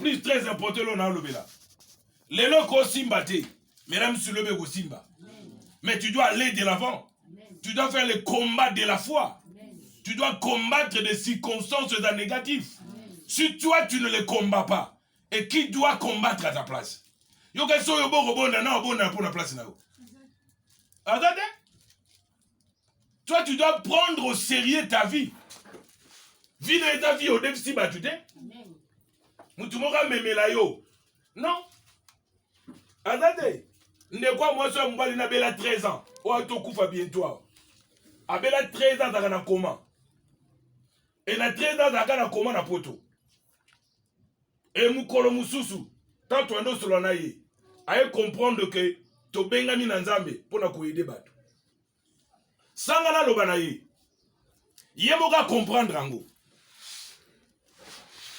plus très important là, on a levé là. Les locaux simba te, mesdames sur le bégo simba. Mais tu dois aller de l'avant. Tu dois faire le combat de la foi. Tu dois combattre des circonstances négatives. Si toi, tu ne les combats pas, et qui doit combattre à ta place? Attendez. Toi, tu dois prendre au sérieux ta vie. Vivre ta vie au déficit battu. Non. Attendez. Ndekwa moi so mbali na bela 13 ans. O atokufa bientôt. Abela 13 ans dans comment? Et na 13 ans dans comment na poto. Et mukolo mususu. Tant tu ando solo na ye. Aye comprendre que to bengami na nzambe pona ko aider bato. Sangana loba na ye. Ye moka comprendre ango.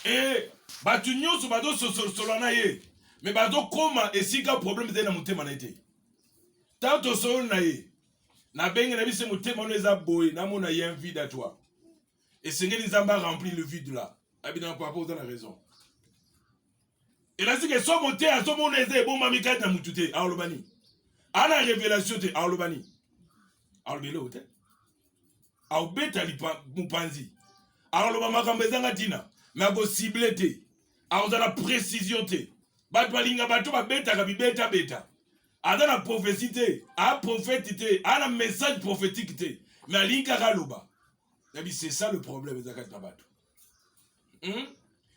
Et batu nyoso bado solo na ye. Mais bado koma esika problème de na mutema na ete. Tanto solo na ye. Na bengi na bise mutema no eza boy na mona y a un vide à toi. Et Seigneur Nzamba remplit le vide là. Abina papa vous a raison. Et là c'est que so monté à so mon eze bon mami kata mutute a olobani. Ana révélation te a olobani. A olobelo te. A obeta lipa mupanzi. A oloba makambo ezanga tina. Mais go ciblé te. A oza la précision te. Batu balinga batu babeta ka bibeta beta. Ada la prophétie te, a prophète te, a la message prophétique te. Mais alinga kaloba. C'est ça le problème zakat nabatu.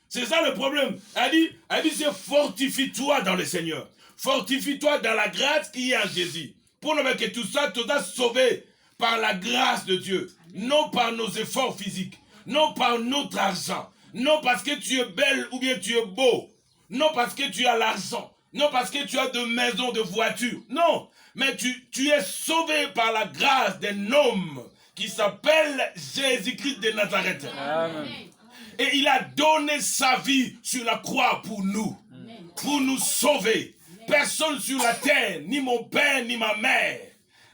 C'est ça le problème. Elle dit c'est fortifie-toi dans le Seigneur. Fortifie-toi dans la grâce qui est en Jésus. Pour nous que tout ça, tout ça sauvé par la grâce de Dieu. Non par nos efforts physiques. Non par notre argent. Non parce que tu es belle ou bien tu es beau. Non parce que tu as l'argent. Non parce que tu as de maisons, de voitures. Non. Mais tu es sauvé par la grâce d'un homme qui s'appelle Jésus-Christ de Nazareth. Amen. Et il a donné sa vie sur la croix pour nous. Amen. Pour nous sauver. Amen. Personne sur la terre, ni mon père, ni ma mère,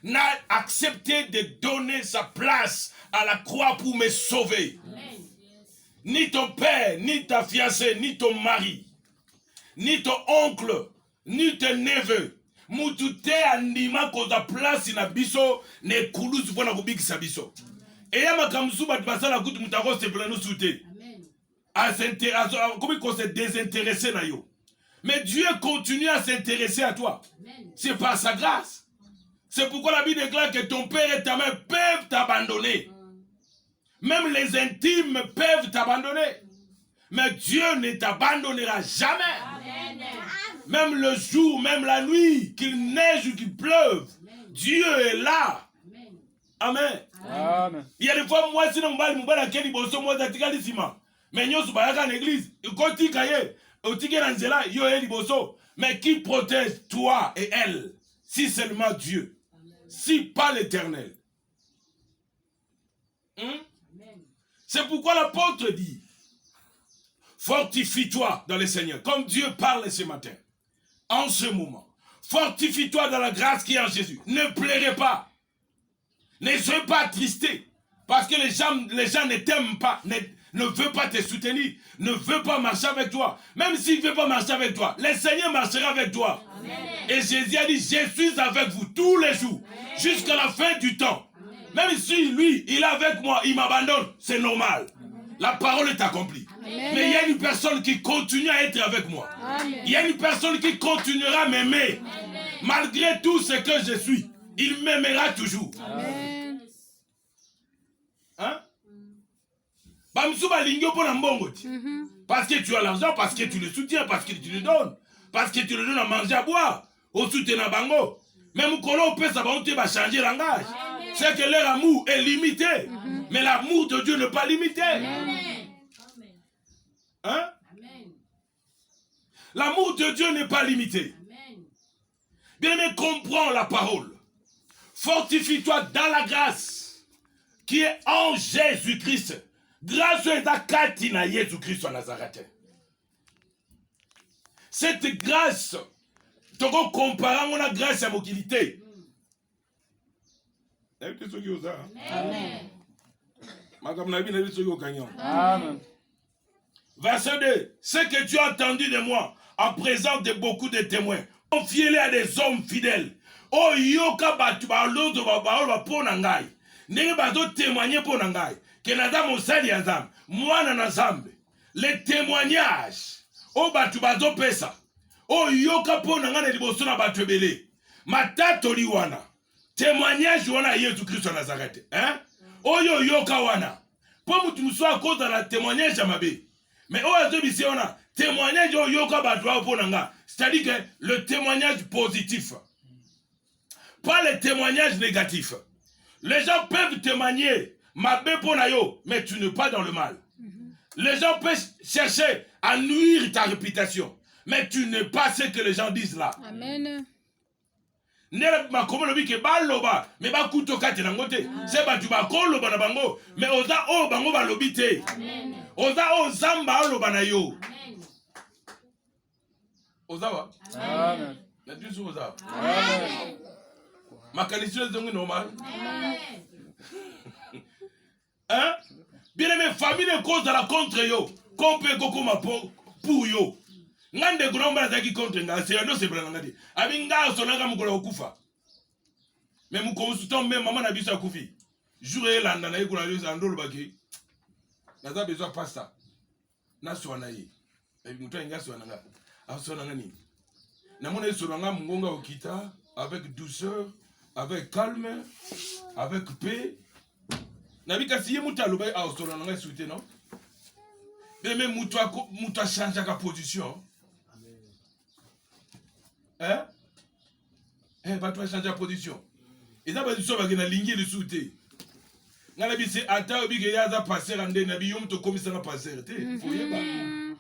n'a accepté de donner sa place à la croix pour me sauver. Amen. Ni ton père, ni ta fiancée, ni ton mari, ni ton oncle, ni ton neveu. Mutute andima koza place na biso ne kulusu pona kubikisa biso. Eya makamsu bat basala kutu mutako se plano sute. Comment qu'on s'est désintéressé na yo. Mais Dieu continue à s'intéresser à toi. C'est par sa grâce. C'est pourquoi la Bible déclare que ton père et ta mère peuvent t'abandonner. Même les intimes peuvent t'abandonner. Mais Dieu ne t'abandonnera jamais. Amen. Même le jour, même la nuit, qu'il neige ou qu'il pleuve, Dieu est là. Amen. Amen. Il y a des fois, moi, si on va keni boso moi zatikali sima. Mais nous sommes à l'église. Koti kaye, otike nanzela yo eli boso. Mais qui protège toi et elle? Si seulement Dieu. Si pas l'Éternel. C'est pourquoi l'apôtre dit, fortifie-toi dans le Seigneur, comme Dieu parle ce matin, en ce moment. Fortifie-toi dans la grâce qui est en Jésus. Ne pleurez pas. Ne soyez pas attristés. Parce que les gens ne t'aiment pas, ne veulent pas te soutenir, ne veulent pas marcher avec toi. Même s'ils ne veulent pas marcher avec toi, le Seigneur marchera avec toi. Amen. Et Jésus a dit, je suis avec vous tous les jours, jusqu'à la fin du temps. Même si lui, il est avec moi, il m'abandonne, c'est normal. La parole est accomplie. Amen. Mais il y a une personne qui continue à être avec moi. Amen. Il y a une personne qui continuera à m'aimer. Malgré tout ce que je suis, il m'aimera toujours. Amen. Hein? Parce que tu as l'argent, parce que tu le soutiens, parce que tu le donnes, parce que tu le donnes à manger, à boire, au soutien à bango. Même quand on peut savoir, tu vas changer le langage. C'est que leur amour est limité. Mais l'amour de Dieu n'est pas limité. Hein? L'amour de Dieu n'est pas limité. Bien-aimé, comprends la parole. Fortifie-toi dans la grâce qui est en Jésus-Christ. Grâce à Katina Jésus-Christ en Nazareth. Cette grâce, tu vas comparer à la grâce à mobilité. Amen. Amen. Verset 2. Ce que tu as entendu de moi en présence de beaucoup de témoins, confiez-les à des hommes fidèles. Oh, yoka batu baloto babaola pona ngai. Ndenge bazo témoigner pona ngai. Que naza mosali ya Nzambe, mwana na Nzambe. Les témoignages. Oh, batu bazo pesa. Oh, yoka pona ngai na liboso na batu ebele. Matato liwana. Témoignage wana Yesu Christ wa Nazareth. Hein? Oh, yoka wana. Po mutu muso a cause de la témoignage ya mabe. Mais oh, azo bisi wana. Témoignage oh yoka batu pona ngai. C'est-à-dire que le témoignage positif. Pas les témoignages négatifs. Les gens peuvent témoigner, mais tu n'es pas dans le mal. Les gens peuvent chercher à nuire ta réputation, mais tu n'es pas ce que les gens disent là. Amen. Mais oza o bango balobite. Oza o zamba oloba na yo. Ozawa. Amen. Amen. Ma qualité est normale. Hein? Bien aimé, famille de cause de la contre yo. Qu'on peut pour yo. Ngande gromba zaki contre nga. C'est un autre problème. Abinga sonanga mukolo okufa. Mais mu consultant même maman na biso akufi. Jour et landa na ekula yo andolo baki. Naza besoin pasta. Na swana yi. Et muto nga swana nga. Aswana ngani. Na mona swana mungonga okita avec douceur. Avec calme, avec paix. Nabika si muta loba a osolo nga souté non. Mais muta changer sa position. Hein? Ba toi changer position. Et ça ba du so ba na lingi le souté. Ngala bi se ata obi ke yaza passer ande na bi yom to komisa na passer te. Foyeba.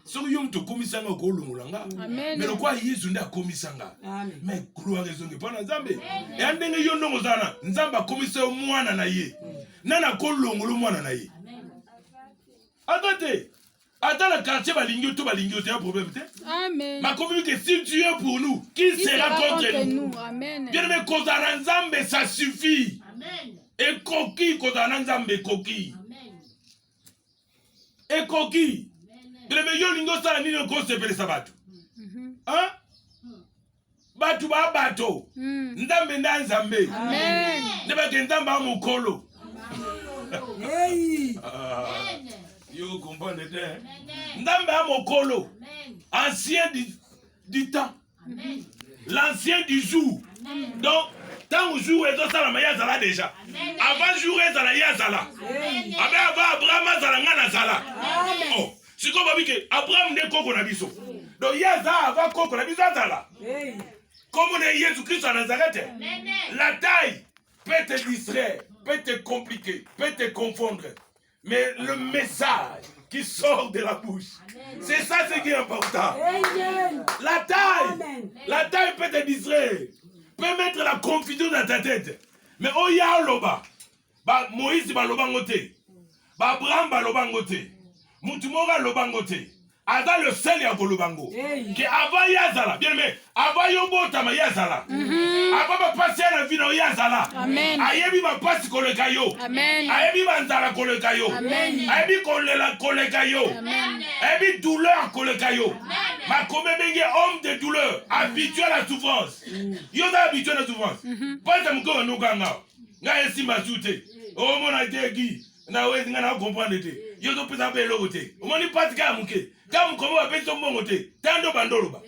So yom to komisa na ko lungulanga. Mais le quoi Yesu nda komisa nga. Mais gloire ezonge pana Nzambe. Et andenge yo ndongo zana Nzamba komisa mwana na ye. Nana ko lungulu mwana na ye. Attendez. Attends le quartier balingi to balingi te un problème te. Amen. Ma commune que si Dieu est pour nous, qui sera contre nous? Amen. Bien mais kozana Nzambe ça suffit. Amen. Et coquille kozana Nzambe coquille. Amen. Et coquille. Le meilleur lingo ça ni le gros sepele sabatu. Hein? Batu ba bato. Nzambe nda Nzambe. Amen. Neba ke Nzamba mukolo. Hey. Yo comprendre te. Nzambe mukolo. Ancien du temps. Amen. L'ancien du jour. Amen. Donc tant jour et ça la maya zala déjà. Avant jour et zala ya zala. Amen. Avant Abraham zala ngana zala. Amen. Oh. Si comme que Abraham ne koko na biso. Donc yaza avant koko na biso zala. Comme on est Jésus Christ à Nazareth. La taille peut te distraire, peut te compliquer, peut te confondre. Mais le message qui sort de la bouche, c'est ça ce qui est important. La taille peut te distraire, peut mettre la confusion dans ta tête. Mais oh ya loba, ba Moïse ba lobangote, ba Abraham ba lobangote. Mutumoga lobangote. Ada le seul ya kolobango. Que avant yazala, bien mais avant yobota ma yazala. Avant ba passer la vie no yazala. Amen. Ayebi ba passe koleka yo. Amen. Ayebi ba nzala koleka yo. Amen. Ayebi kolela koleka yo. Amen. Ayebi douleur koleka yo. Ma comme bengi homme de douleur, habitué à la souffrance. Yo da habitué à la souffrance. Pas ça mko no ganga. Nga esi mazute. O mona degi. Na wezi nga na comprendre te. Yo to pesa pe logote. O moni patika muke. Kam komo ba peso mbongo te. Tando bandolo ba.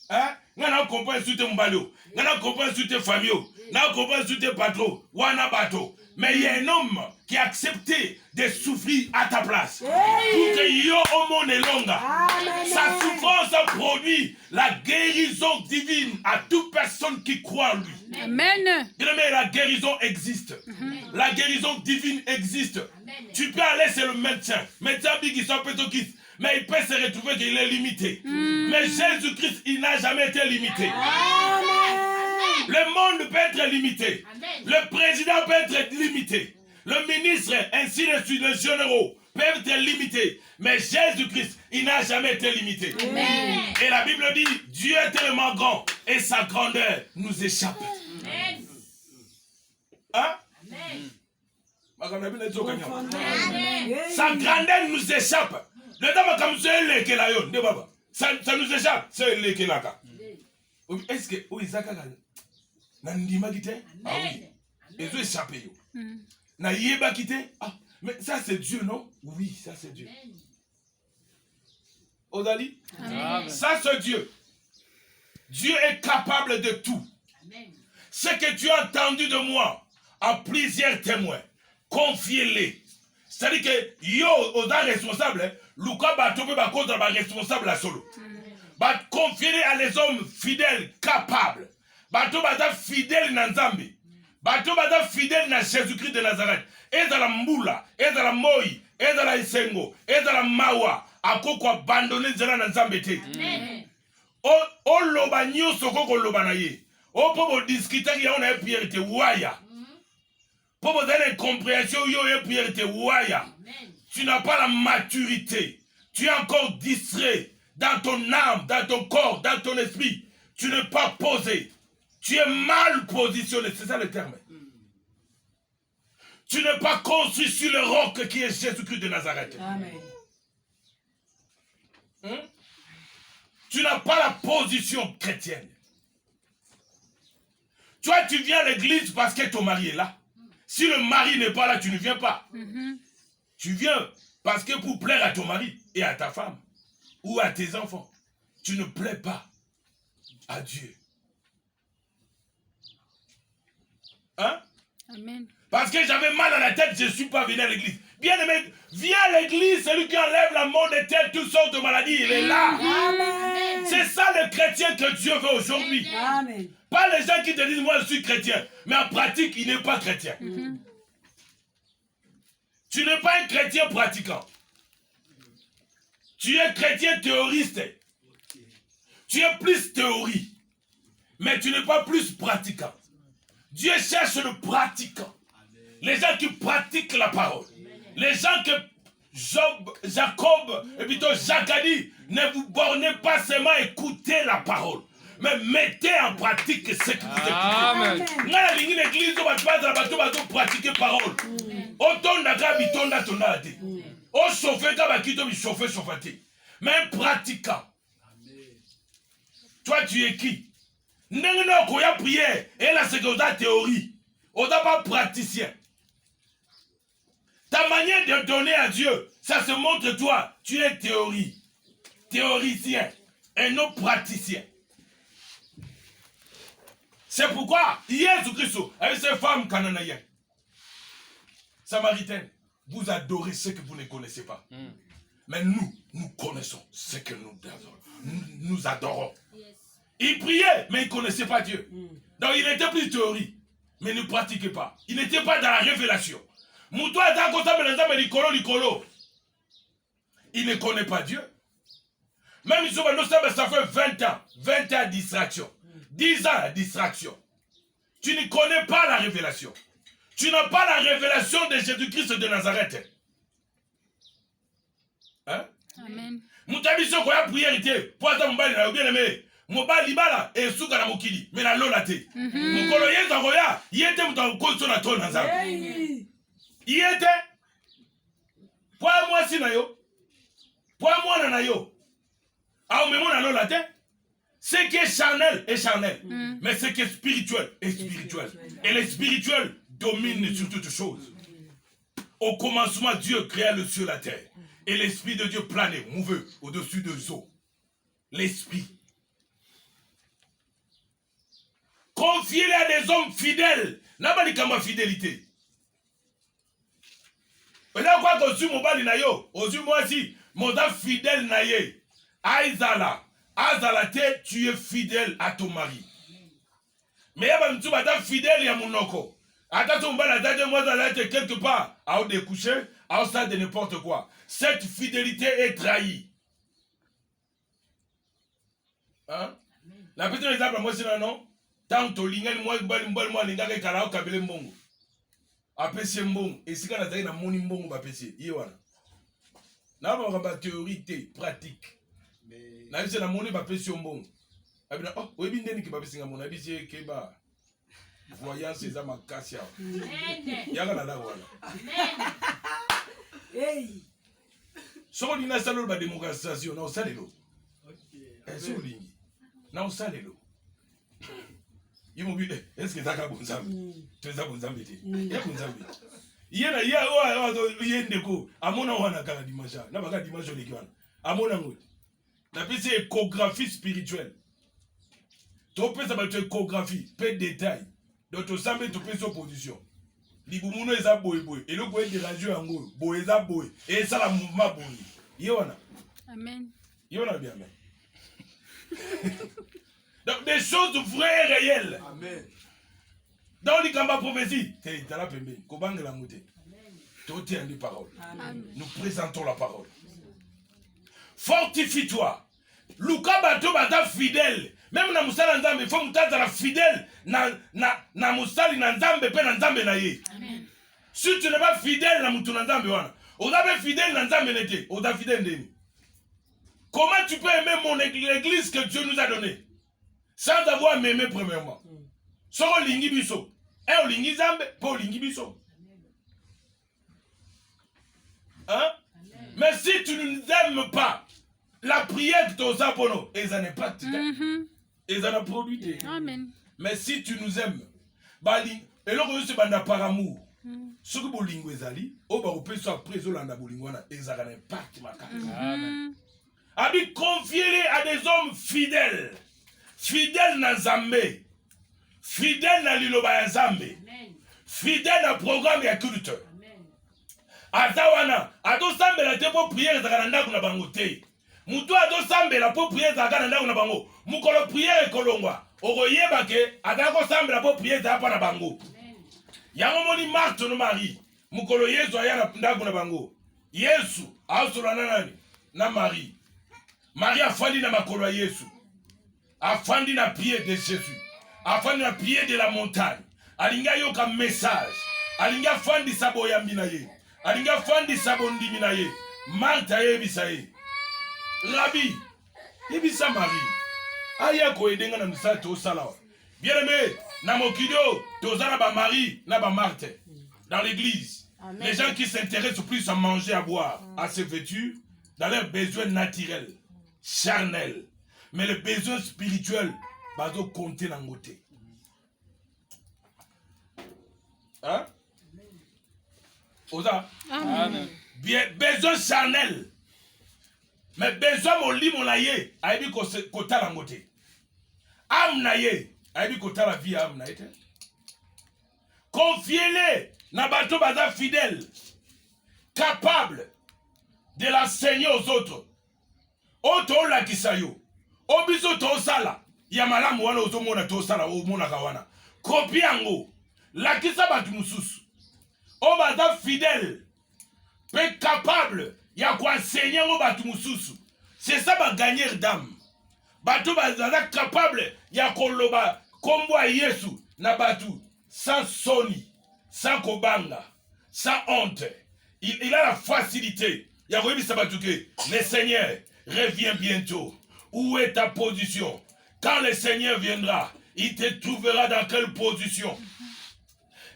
Hein? Nga na comprendre sute mbalo. Nga na comprendre sute famille. Na comprendre sute patron. Wana bato. Mais il y a un homme qui a accepté de souffrir à ta place. Pour que yo au monde est longa. Sa souffrance a produit la guérison divine à toute personne qui croit en lui. Amen. Mais la guérison existe. La guérison divine existe. Amen. Tu peux aller chez le médecin. Médecin dit qu'il soit petit, mais il peut se retrouver qu'il est limité. Mais Jésus-Christ, il n'a jamais été limité. Amen. Le monde peut être limité. Amen. Le président peut être limité. Le ministre, ainsi de suite, les généraux peuvent être limités. Mais Jésus-Christ, il n'a jamais été limité. Amen. Et la Bible dit, Dieu est tellement grand et sa grandeur nous échappe. Amen. Hein? Amen. Sa grandeur nous échappe. Le dame comme ça, elle est que la yon, de baba. Ça nous échappe, c'est elle qui est là. Est-ce que, oui, Zaka, Nandima quitté? Ah oui. Ils ont échappé. Na yeba quitté? Ah, mais ça c'est Dieu, non? Oui, ça c'est Dieu. Odali? Ça c'est Dieu. Dieu est capable de tout. Amen. Ce que tu as entendu de moi à plusieurs témoins, confiez-les. C'est-à-dire que yo, oda responsable, Luka Batobe Bakotra ba responsable à solo. Confiez-les à les hommes fidèles, capables. Bato bata fidèle na Nzambe. Bato bata fidèle na Jésus-Christ de Nazareth. Et dans la Mbula, et dans la Moi, et dans la Isengo, et dans la Mawa, à quoi abandonner Zera na Nzambe te. O loba nyonso koko loba na ye. O pobo discuter ya ona prière te waya. Pobo dana compréhension yo e prière te waya. Tu n'as pas la maturité. Tu es encore distrait dans ton âme, dans ton corps, dans ton esprit. Tu n'es pas posé. Tu es mal positionné, c'est ça le terme. Tu n'es pas construit sur le roc qui est Jésus-Christ de Nazareth. Amen. Tu n'as pas la position chrétienne. Toi, tu viens à l'église parce que ton mari est là. Si le mari n'est pas là, tu ne viens pas. Tu viens parce que pour plaire à ton mari et à ta femme ou à tes enfants, tu ne plais pas à Dieu. Hein? Amen. Parce que j'avais mal à la tête, je ne suis pas venu à l'église. Bien aimé, viens à l'église, celui qui enlève la mort de tête, toutes sortes de maladies, il est là. Amen. C'est ça le chrétien que Dieu veut aujourd'hui. Amen. Pas les gens qui te disent, moi je suis chrétien, mais en pratique, il n'est pas chrétien. Tu n'es pas un chrétien pratiquant. Tu es chrétien théoriste. Tu es plus théorie, mais tu n'es pas plus pratiquant. Dieu cherche le pratiquant. Les gens qui pratiquent la parole. Les gens que Jacob, et plutôt Jacques a dit, ne vous bornez pas seulement à écouter la parole, mais mettez en pratique ce que vous écoutez. Amen. Nga lingi l'église on pratiquer parole. Autant d'aka bitonda tonda te. O chauffer ka bakito bi chauffer chauffer. Mais pratiquant. Toi tu es qui? N'engo ko ya prière et la secondaire théorie. On n'a pas praticien. Ta manière de donner à Dieu, ça se montre toi, tu es théorie, théoricien, et non praticien. C'est pourquoi Jésus-Christ, avec ces femmes cananéennes, samaritaines, vous adorez ce que vous ne connaissez pas. Mais nous connaissons ce que nous adorons. Il priait, mais il ne connaissait pas Dieu. Donc il était plus théorie, mais ne pratiquait pas. Il n'était pas dans la révélation. Il ne connaît pas Dieu. Même si ça fait 20 ans de distraction. 10 ans de distraction. Tu ne connais pas la révélation. Tu n'as pas la révélation de Jésus-Christ de Nazareth. Hein? Amen. Moutabiso ko ya prière était pour ta mbali na bien aimé. Mobali bala e suka na mokili mais na lola te. Mukolo yeza ko ya yete muta ko so na to na nzambe. Yete pour moi si na yo. Pour moi na yo. Ah mais mon na lola te. Ce qui est charnel est charnel, mais ce qui est spirituel est spirituel. Et le spirituel domine sur toutes choses. Au commencement, Dieu créa le ciel et la terre. Et l'Esprit de Dieu planait, mouvait au-dessus des eaux. L'Esprit. Confiez-les à des hommes fidèles. N'a pas dit comme fidélité. Mais là, quoi qu'on suit mon bali na yo, aujourd'hui moi aussi, mon dame fidèle na ye. Aïzala. Azalate, tu es fidèle à ton mari. Mais il y a un petit fidèle à mon noko. Attends, on va la date de moi quelque part, à au découcher, à au stade de n'importe quoi. Cette fidélité est trahie. Hein? La petite exemple, moi, c'est non? Tant que l'ingénieur, moi, l'ingénieur, karao kabele mbongo. Apesi mbongo. Et si quand on a na moni mbongo, apesi. Yéwana. N'a pas théorie, pratique. Na bise na moni bapesi mbongo. Abina oh webi ndeni ki bapesi nga mona bise keba. Voyance za makasi ya. Yaka na la wala. Hey. Soko lina salo ba démocratisation na osalelo. Soko lingi. Na osalelo. Yimobi est-ce que zaka bonzambi? Teza bonzambi te. Ya bonzambi. Yena ya o yendeko amona wana kala dimanche. Na baka dimanche le kiwana. Amona ngoti. Na pesi échographie spirituelle. Topesa ba échographie, peu de détails. Donc to sambe to pesa opposition. Libumuno eza boy boy. Et le boy de radio yango boy eza boy. Et ça la mouvement boy. Yona. Amen. Yona bien amen. Donc des choses vraies et réelles. Amen. Dans les combats prophéties, t'es là pembe. Kobang la mouté. Tout est en des paroles. Nous présentons la parole. Fortifie-toi. Luka bato bata fidèle. Même na musala nzambe, il faut mutata la fidèle na musali na nzambe pe na nzambe na ye. Amen. Si tu n'es pas fidèle na mutu na nzambe wana, ozabe fidèle na nzambe nete, oza fidèle ndeni. Comment tu peux aimer mon église que Dieu nous a donnée sans avoir aimé premièrement? Soko lingi biso, o lingi nzambe, po lingi biso. Hein? Mais si tu ne nous aimes pas, la prière que tu as pour et ça n'est pas et ça n'a produit. Amen. Mais si tu nous aimes, bali, et là que c'est banda par amour. Ce que bolingo ezali, o ba opé so après zolanda bolingo na ezaka n'impact makaka. Amen. Abi confier à des hommes fidèles. Fidèles na Nzambe. Fidèles na liloba ya Nzambe. Fidèles na programme ya culte. Azawana, ado sambela te po prière ezaka ndako na bango te. Mutu ado sambela po prière ezaka na ndako na bango. Mukolo prière ekolongwa. Okoyeba ke adako sambela po prière ezaka na bango. Yango moni Marthe no Marie. Mukolo Yesu aya na ndako na bango. Yesu asola na nani? Na Marie. Marie afandi na makolo ya Yesu. Afandi na pied de Jésus. Afandi na pied de la montagne. Alinga yoka message. Alinga fandi sabo ya mbina ye. Alinga fandi sabo ndimi na ye. Marthe ayebisa ye. Rabbi, yebisa Marie. Aya ko edenga na misala to sala. Bien aimé, na mokido, tozana ba Marie, na ba Marthe. Dans l'église, les gens qui s'intéressent plus à manger, à boire, à se vêtir, dans leurs besoins naturels, charnels. Mais les besoins spirituels, bazo compter dans côté. Hein? Oza? Amen. Bien, besoin charnel. Mais besoin mon lit mon aïe, aïbi kota la côté. Am naye, aïbi kota la vie am naye. Confiez-les, nabato baza fidèle, capable de l'enseigner aux autres. Oto la kisayo. Obiso to sala. Yamala mwana oto mona to sala o mona kawana. Kopiango. La kisa batu mususu. O baza fidèle. Pe capable. Ya kwa enseigner o batu mususu. C'est ça ba gagner d'âme. Batu baza capable. Ya koloba. Kombo Yesu. Na batu. Sans soni. Sans kobanga. Sans honte. Il a la facilité. Ya koyebi sabatuke. Le Seigneur revient bientôt. Où est ta position? Quand le Seigneur viendra, il te trouvera dans quelle position?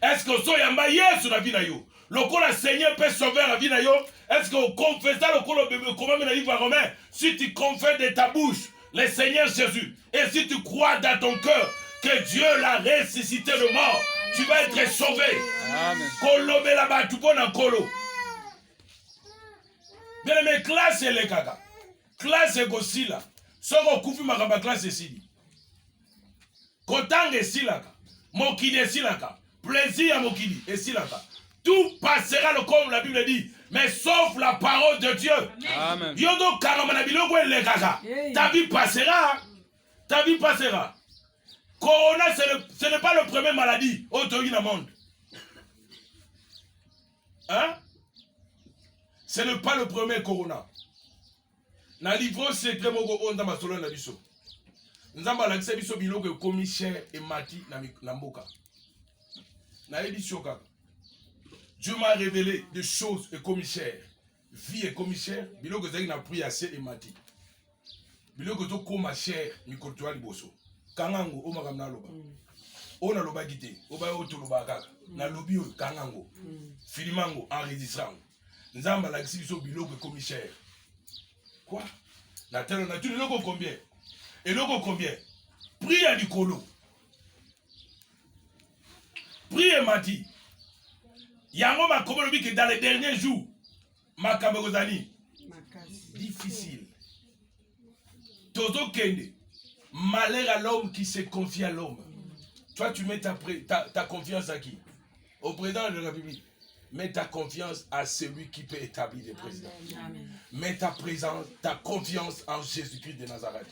Est-ce que so yamba Yesu na vie na yo? Lokola le Seigneur peut sauver la vie na yo? Est-ce que vous confessez lokola bébé comment dans le livre romain? Si tu confesses de ta bouche le Seigneur Jésus et si tu crois dans ton cœur que Dieu l'a ressuscité de mort, tu vas être sauvé. Amen. Kolobe la batu pona kolo. Bien aimé, classe les kaka. Classe gosila. Soko kufi makamba classe esili. Kotang esilaka. Mokili esilaka. Plaisir à mokili esilaka. Tout passera comme la Bible dit. Mais sauf la parole de Dieu. Amen. Yodo karamana biloko ele kaka. Ta vie passera. Ta vie passera. Corona, ce n'est pas le premier maladie autour du monde. Hein? Ce n'est pas le premier corona. Na livre secret moko onda masolo na biso. Nzamba la kisa biso biloko ekomi cher et mati na mboka. Na édition kaka. Dieu m'a révélé des choses ekomi cher. Vie ekomi cher, biloko zaki na prix assez et mati. Biloko to koma cher mikotoa liboso. Kangango o makamna loba. O na loba gite, o ba o to loba kaka. Na lobi o kangango. Filimango enregistrant. Nzamba la kisa biso biloko ekomi cher. Quoi? La terre nature, il y combien? Et l'eau combien? Prie à Nicolo. Prie et m'a dit. Yango ma komonobi que dans les derniers jours, ma kamerozani. Difficile. Todo Kende. Malheur à l'homme qui se confie à l'homme. Toi, tu mets ta confiance à qui? Au président de la République. Mets ta confiance à celui qui peut établir des présidents. Amen. Mets ta confiance en Jésus-Christ de Nazareth.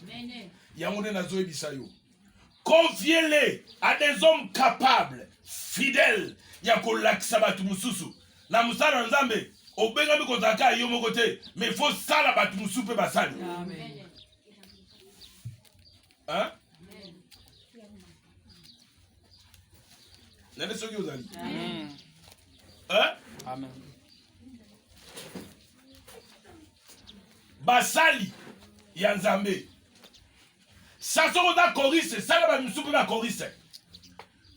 Confiez-les à des hommes capables, fidèles. Yakolaksabat mususu. Na musala nzambe. Obengami kozaka yomo kote. Mais il faut ça la batu musupe basali. Amen. Hein? Nende soki ozali. Amen. Hein? Amen. Basali ya Nzambe. Sasoko da korise, sala ba musupe ba korise.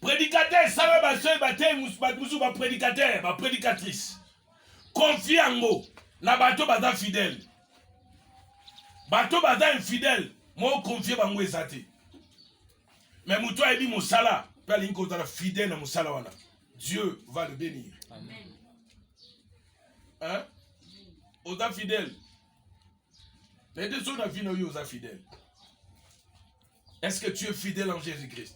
Prédicateur, sala ba soy ba te musu ba prédicateur, ba prédicatrice. Confie en go na bato baza fidèle. Bato baza infidèle, mo confie bango ezate. Mais muto ebi musala, pa linko za fidèle na musala wana. Dieu va le bénir. Amen. Hein? Oza fidèle. Les deux sont vie no oza fidèle. Est-ce que tu es fidèle en Jésus-Christ?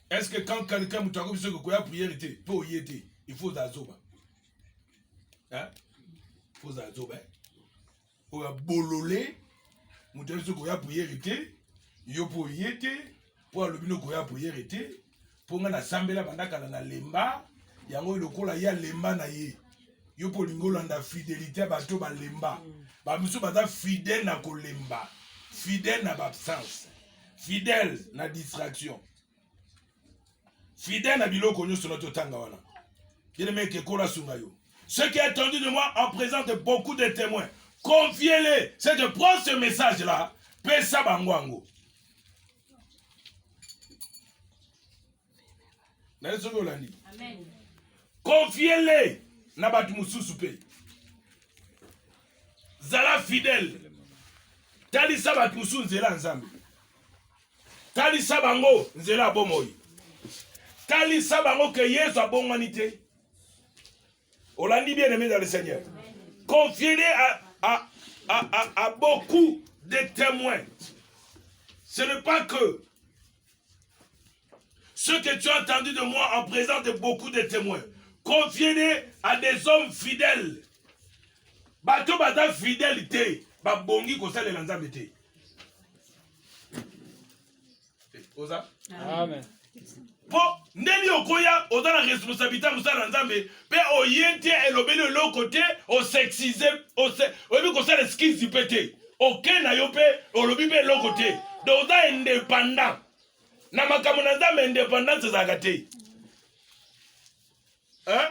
Est-ce que quand quelqu'un m'a dit que tu as prié, pour y être, il faut d'azoba? Hein? Il faut d'azoba. Pour bololé, m'a dit que tu as prié, il faut y être, pour le bino que tu as prié, pour nga na sambela bandaka na lemba, yango ilokola ya lemba na ye. Yo po lingolanda fidélité bato ba lemba. Ba miso bata fidèle na kolemba. Fidèle na absence. Fidèle na distraction. Fidèle na biloko nyoso na totanga wana. Bien-aimé ke kola sunga yo. Ce qui est attendu de moi en présence de beaucoup de témoins, confiez-les. C'est de prendre ce message-là, pesa bangwango. Amen. Confiez-les. Nabatu mususu pe. Zala fidèle. Tali sabatu musu nzela nzambe. Tali sabango nzela bomoi. Tali sabango que Yesu a bonganité. Olandi bien aimé dans le Seigneur. Confiez-les à beaucoup de témoins. Ce n'est pas que ce que tu as entendu de moi en présence de beaucoup de témoins. Confiez-les à des hommes fidèles. Bato bata fidélité. Ba bongi ko sale lanzambe te. Oza? Amen. Po ndeni okoya oza na responsabilité musala nzambe pe oyente elobeli lo côté o sexiser o bi ko sale skills du pété. Aucun na yo pe olobi pe lo côté. Donc oza indépendant. Na makambo na nzambe indépendance zakate. Hein?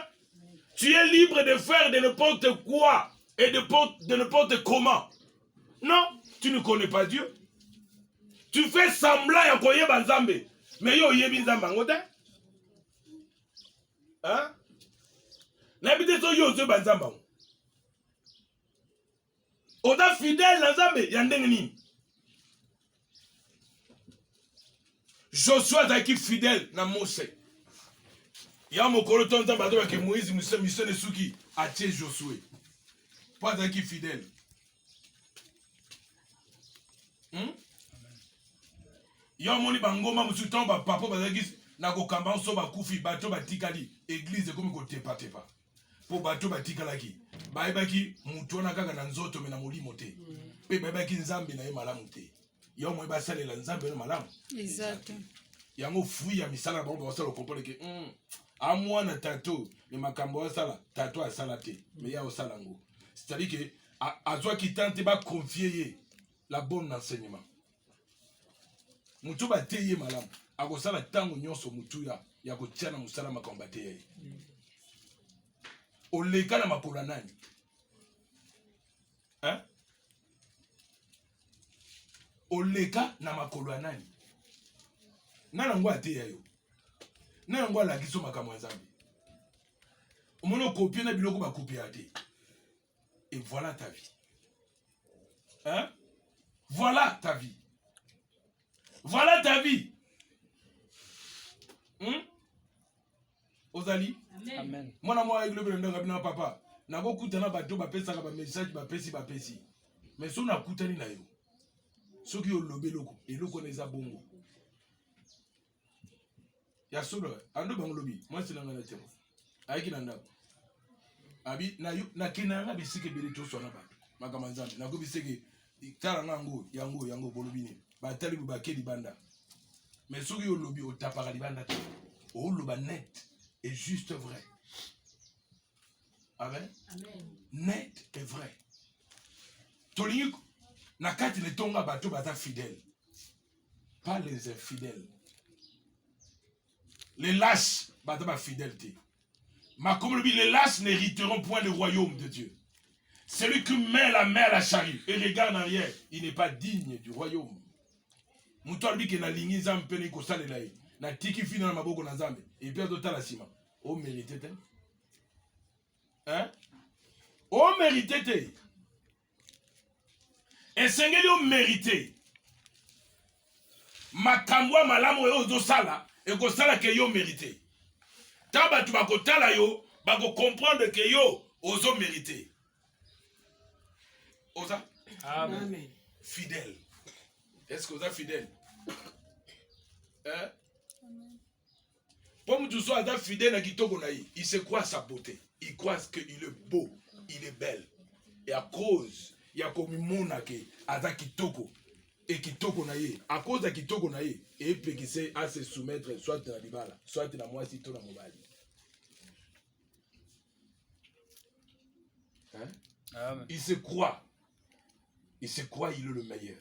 Tu es libre de faire de n'importe quoi et de n'importe comment. Non, tu ne connais pas Dieu. Tu fais semblant à koye banzambe, mais yo yebi nzamba ngote. Hein? N'habite so yo zo banzamba. Oda fidèle na nzambe ya ndenge nini? Joshua zaki fidèle na Mose. Ya mokolo tonza bato ba ke Moïse mission de suki atie Josué. Pas zaki fidèle. Yo moni bangoma musuton ba papa bazaki na kokamba so ba kufi bato batikali église comme ko tepa tepa. Po bato batikalaki. Baibaki mutu na kaka na nzoto me na molimo te. Pe baibaki nzambe na ye malamu te. Yo mo ba salela nzambe na malamu. Exact. Yango fui ya misala ba ba sala comprendre que amwa na tato ni makambo wa sala tato asala te mais ya osala ngo. C'est-à-dire que azwa ki tente ba confier la bonne enseignement. Mutu ba teye malamu akosala tango nyonso mutu ya kotiana musala makambo te. Oleka na makolo nani? Hein? Oleka na makolo nani? Nana ngwa te yo. Nana ngwa la kiso makambo nzambe. Omono copier na biloko ba copier te. Et voilà ta vie. Hein? Voilà ta vie. Voilà ta vie. Ozali? Amen. Mwana mwa église ndanga bina papa. Nako kutana bato bapesaka ba message bapesi. Mais so na kutani na yo. Soki yo lobe loko, eloko neza bongo. Ya solo, ando bango lobi, moi c'est nanga na temo. Aiki na ndako. Abi na kinanga bisike bele to sona ba. Makama nzambe. Nako bisike tala nango yango bolobini. Ba tali bu bakeli banda. Mais soki yo lobi otapaka libanda te. O loba net et juste vrai. Amen. Amen. Net et vrai. Toliko na kati le tonga bato bata fidèle. Pas les infidèles. Les lâches bata ba fidélité. Ma comme le dit, les lâches n'hériteront point le royaume de Dieu. Celui qui met la main à la charrue et regarde en arrière, il n'est pas digne du royaume. Mutobi ke na lingi nzambe ni ko salela yi. Na tiki fina na maboko na nzambe. Et puis d'autres la sima. O mérité te. Hein? O mérité te. Et sengeli o mérité. Makambwa malamu yo zo sala et ko sala ke yo mérité. Taba tu bako tala yo, bako comprendre que yo ozo mérité. Oza? Amen. Fidèle. Est-ce que vous êtes fidèle? Hein? Pour tout ça, être fidèle à Kitoko Naï, il se croit sa beauté. Il croit qu'il est beau, il est belle. Et à cause, il y a comme monake à Kitoko. Et Kitoko Naï, à cause de Kitoko Naï, et puis qui sait à se soumettre soit dans la libala, soit dans la moitié de la mobile. Hein? Amen. Il se croit, il est le meilleur.